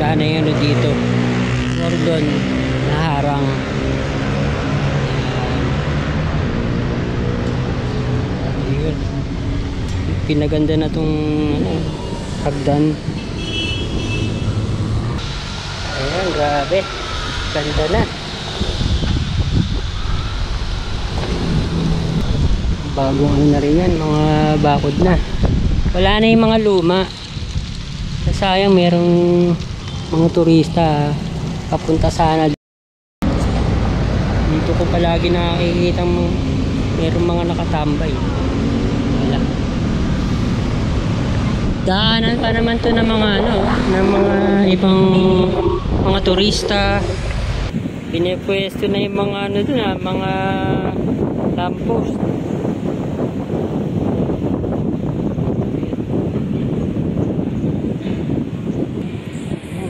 wala na yung ano dito, cordon na harang. Ayun, pinaganda na tong ano, hagdan. Ayan, grabe, ganda na. Bagong ano na rin yan, mga bakod na. Wala na yung mga luma. Sayang, merong mga turista papunta sana. Dito ko palagi nakikita mo merong mga nakatambay. Wala. Daanan pa naman to ng mga ano, ng mga ibang mga turista. Pinepwesto na yung mga ano dun, mga lamppost.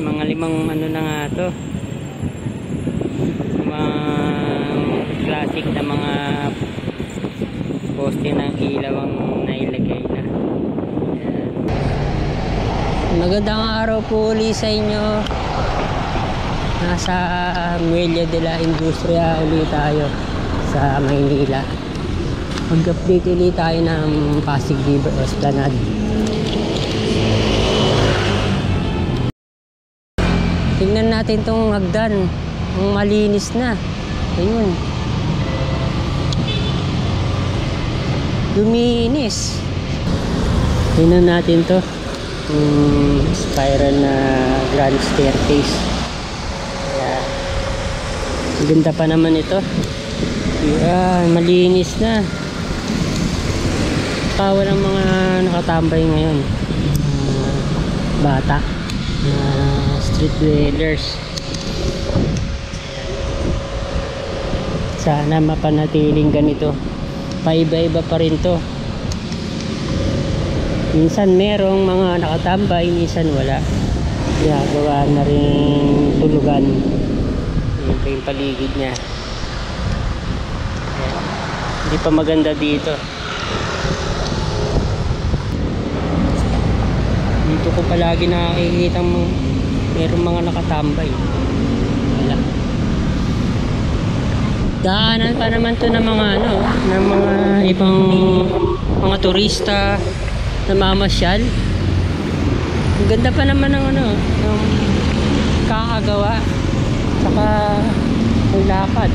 Mga limang ano na nga to, mga classic na mga poste ng ilaw ang nailagay na. Magandang araw po ulit sa inyo. Nasa Muelle de la Industria ulit tayo sa Maynila. Mag-update ulit tayo ng Pasig River Esplanade. Tingnan natin tong hagdan, ang malinis na. Ayun, luminis. Tingnan natin to, spiral na grand staircase. Ayan, ganda pa naman ito. Ayan, malinis na. Walang mga nakatambay ngayon, bata, street dwellers. Sana mapanatiling ganito, paiba-iba pa rin to. Minsan merong mga nakatambay, minsan wala. Gawa na rin tulugan. Yan pa yung paligid nya. Hindi pa maganda dito. Dito ko palagi nakikita mo merong mga nakatambay. Wala. Daanan pa naman to ng mga ano, ng mga ibang mga turista na mamasyal. Ang ganda pa naman ng ano, ng kakagawa, saka ang lakad.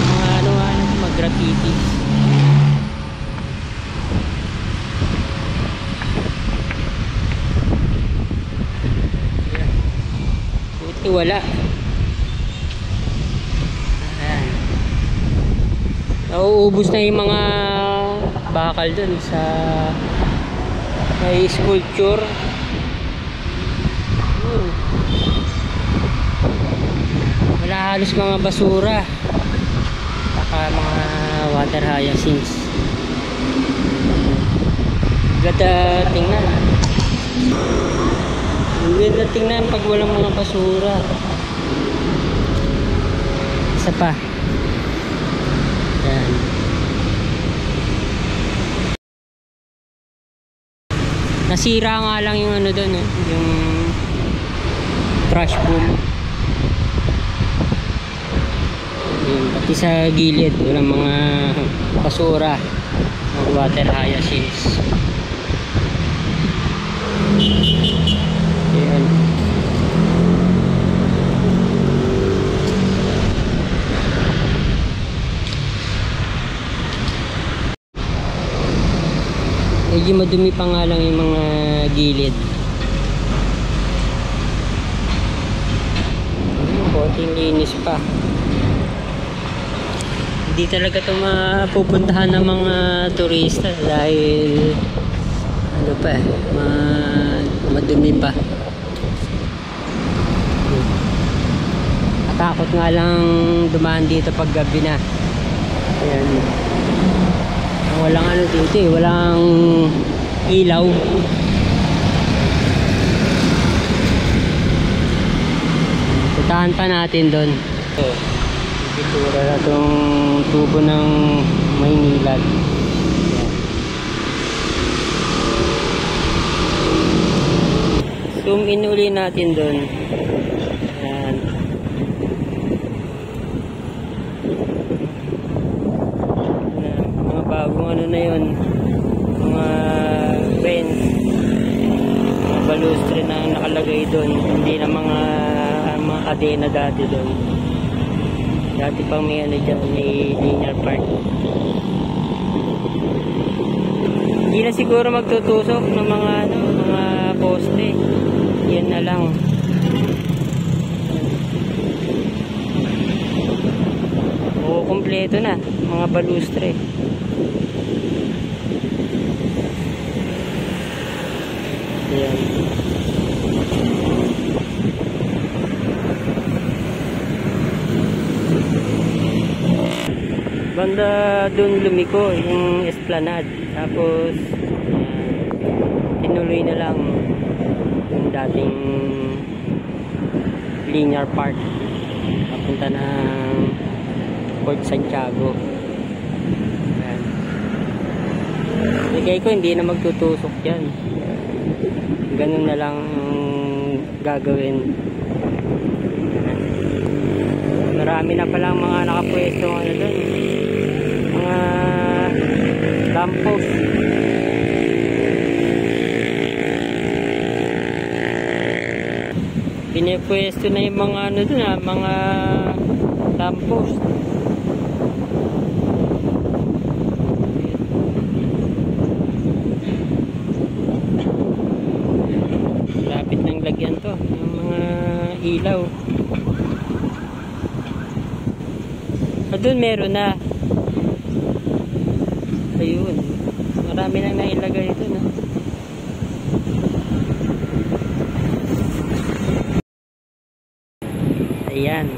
Mga ano nga, mga graffiti. Wala. Ayan. Nauubos na yung mga bakal dun sa may sculpture. Wala halos mga basura, saka mga water hyacinths. Ganda tingnan. Ganda tingnan pag walang mga basura. Isa pa. Yan. Nasira nga lang yung ano doon, yung trash boom. Yun, pati sa gilid walang mga basura, mga water hyacinths. Ayan. Medyo madumi pa nga lang yung mga gilid. Konting linis pa. Hindi talaga ito mapupuntahan ng mga turista dahil ano pa, madumi pa. Takot nga lang dumaan dito pag gabi na. Ayan. Walang ano dito eh, walang ilaw. Puntahan pa natin doon. Itura na itong tubo ng Maynila. zoom in uli natin doon. Ayan. Ayan. Mga bagong ano na yun, mga fence, mga balustre na nakalagay doon, hindi na mga kadena dati doon. Dati pang may ano dyan, may linear park. Hindi na siguro magtutusok ng mga ano, mga poste. Yan na lang. O kompleto na mga balustre. Ayan. Banda doon lumiko yung esplanade, tapos tinuloy na lang yung dating linear park papunta ng Port Santiago. Ayan. Ligay ko hindi na magtutusok yan, ganun na lang gagawin. Marami na palang mga nakapwesto ano doon, mga lamppost. Pinipwesto na yung mga ano doon, mga lamppost. Lapit ng lagyan to yung mga ilaw. Doon meron na. Ayun. Marami nang nailagay ito na. Ayan.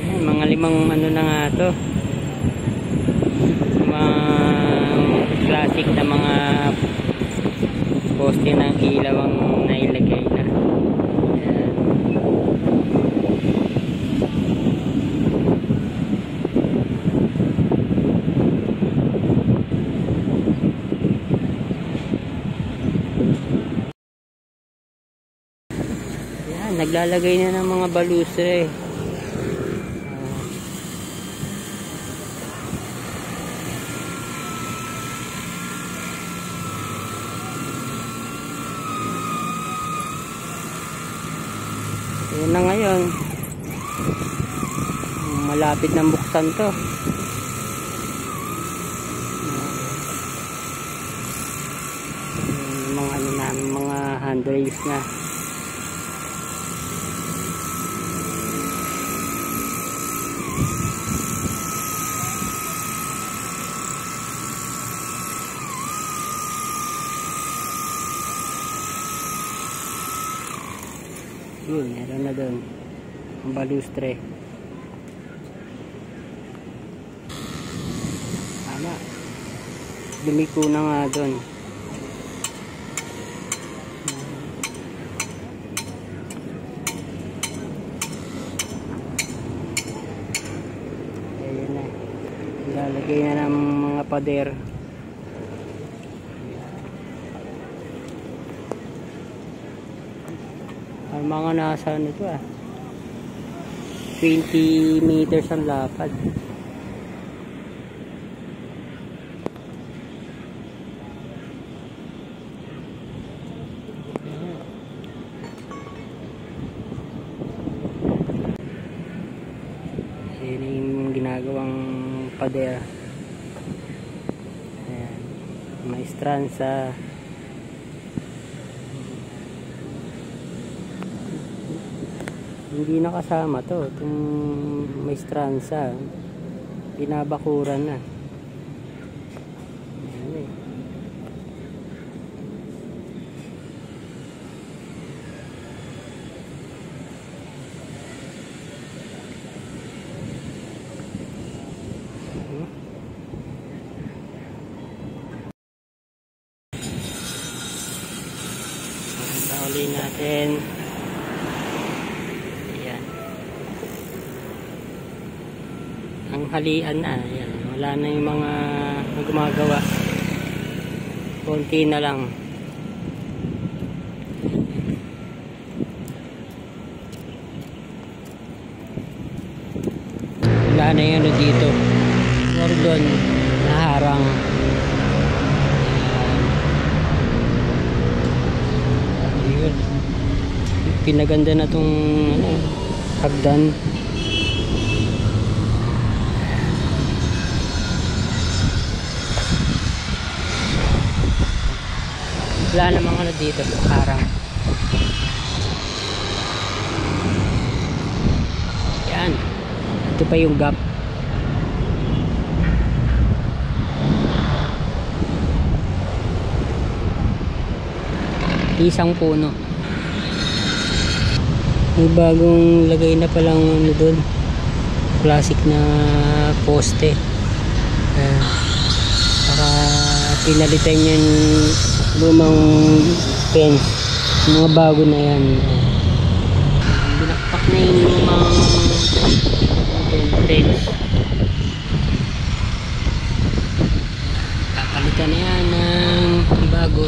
Ayan, mga 5 ano na nga to. Mga classic na mga poste ng ilaw ang nailagay na. Naglalagay na ng mga balustre. Ayan na ngayon. Malapit na buksan to. Mga ano na, mga handrails na. Yun, meron na doon ang balustre. Tama, lumiko na nga doon. Ayun na, lalagay na ng mga pader. Ang mga nasa ano to 20 meters ang lapad. Yan yung ginagawang pader. Ayan. May stransa. Hindi nakasama to, itong may stransa, binabakuran na. Ayan eh. Uli natin. Ang halian na, ayan. Wala na yung mga gumagawa, konti na lang. wala na yung ano dito, cordon na harang. Ayun, pinaganda na tong ano, hagdan. Wala namang ano dito, harang. Yan, ito pa yung gap. Isang puno. May bagong lagay na palang ano doon, classic na poste. Saka pinalitan yung lumang fence, mga bago na yan. Binakpak na yung lumang fence, kapalitan na yan ng bago.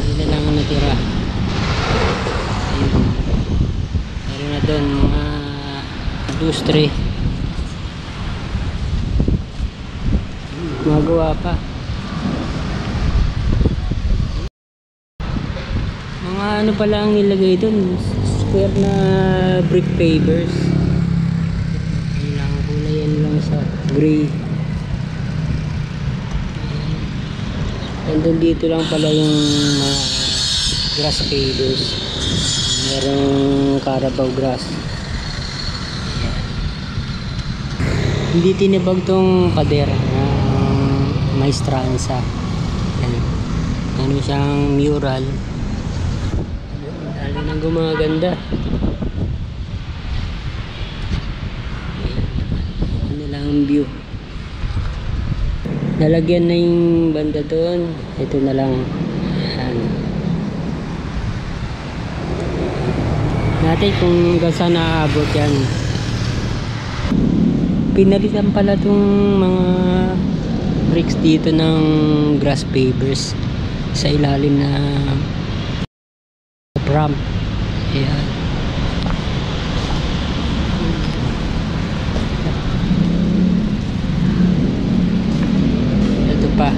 Hindi na lang natira. Ayun, meron na doon mga industry, magawa pa. Mga ano pala ang nilagay doon, square na brick pavers. Ang kulay yan lang sa gray. And then dito lang pala yung grass pavers. Merong Carabao grass. Hindi tinibag tong pader na maestranza. Ano siyang mural. Lalo nang gumaganda. Ano lang ang view. Nalagyan na yung banda doon. Ito na lang. Natin kung hanggang saan naaabot yan. Pinalitan pala itong mga bricks dito ng grass pavers sa ilalim na ramp. Ayan. Ito pa,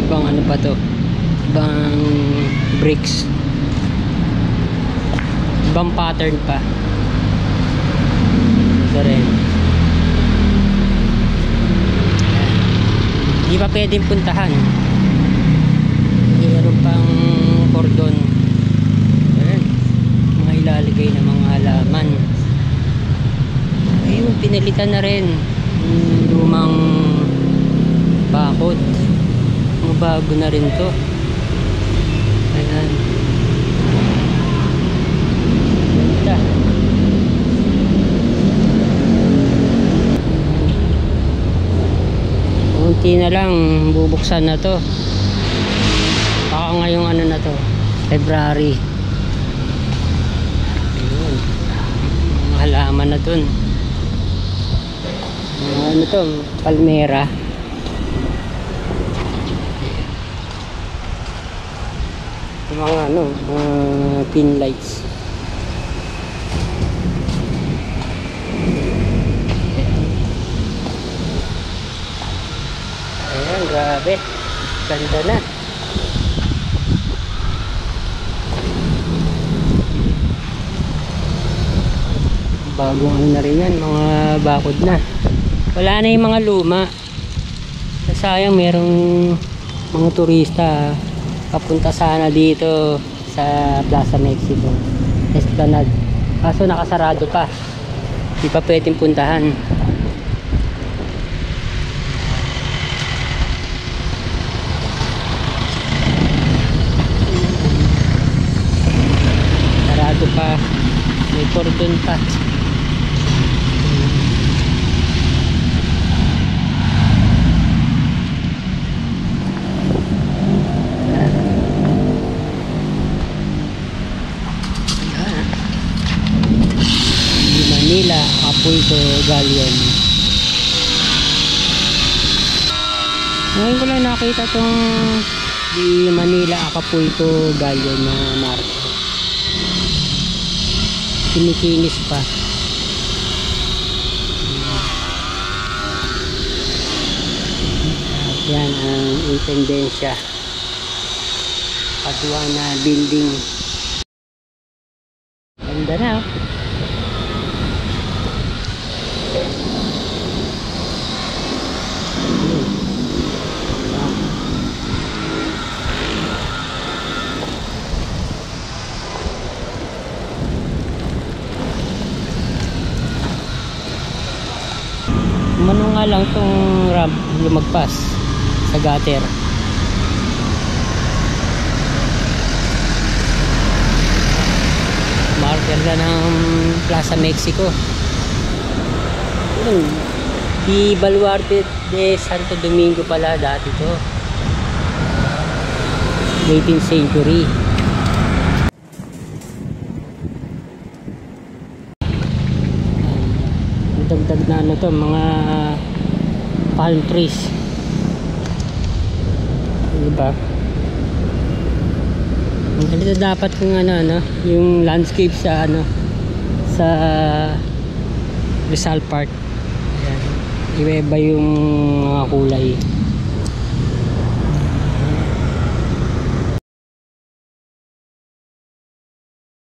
ibang ano pa to, ibang bricks, ibang pattern pa. Ito rin. Hindi pa pwedeng puntahan. Meron pang cordon. Ayan, mga ilalagay na mga halaman. Ayun, pinalitan na rin yung lumang bakod. Bago na rin to. Ayan. Ganda. Unti na lang bubuksan na to. Baka ngayong ano na to, February. Ayun, mga halaman na dun. Ano to, palmera. Mga ano, pin lights. Ayan, grabe, ganda na. Bagong ano na rin yan, mga bakod na. Wala na yung mga luma. Sayang, merong mga turista papunta sana dito sa Plaza Mexico, Esplanade. Kaso nakasarado pa, hindi pa pwedeng puntahan. Sarado pa, may cordon pa. Manila, Acapulco, Galleon. Ngayon ko lang nakita tong di Manila, Acapulco, Galleon na marka. Kinikinis pa. Yan ang Intendensya Paduana Building. Ganda na oh. Umano nga lang tong ramp lumagpas sa gutter. Marker na ng Plaza Mexico. Yun, di Baluarte de Santo Domingo pala dati to. 18th century. Dagdag na ano to, mga palm trees, diba? Ganito dapat kung ano, yung landscape sa sa Rizal Park. Ayan. Iba-iba yung mga kulay.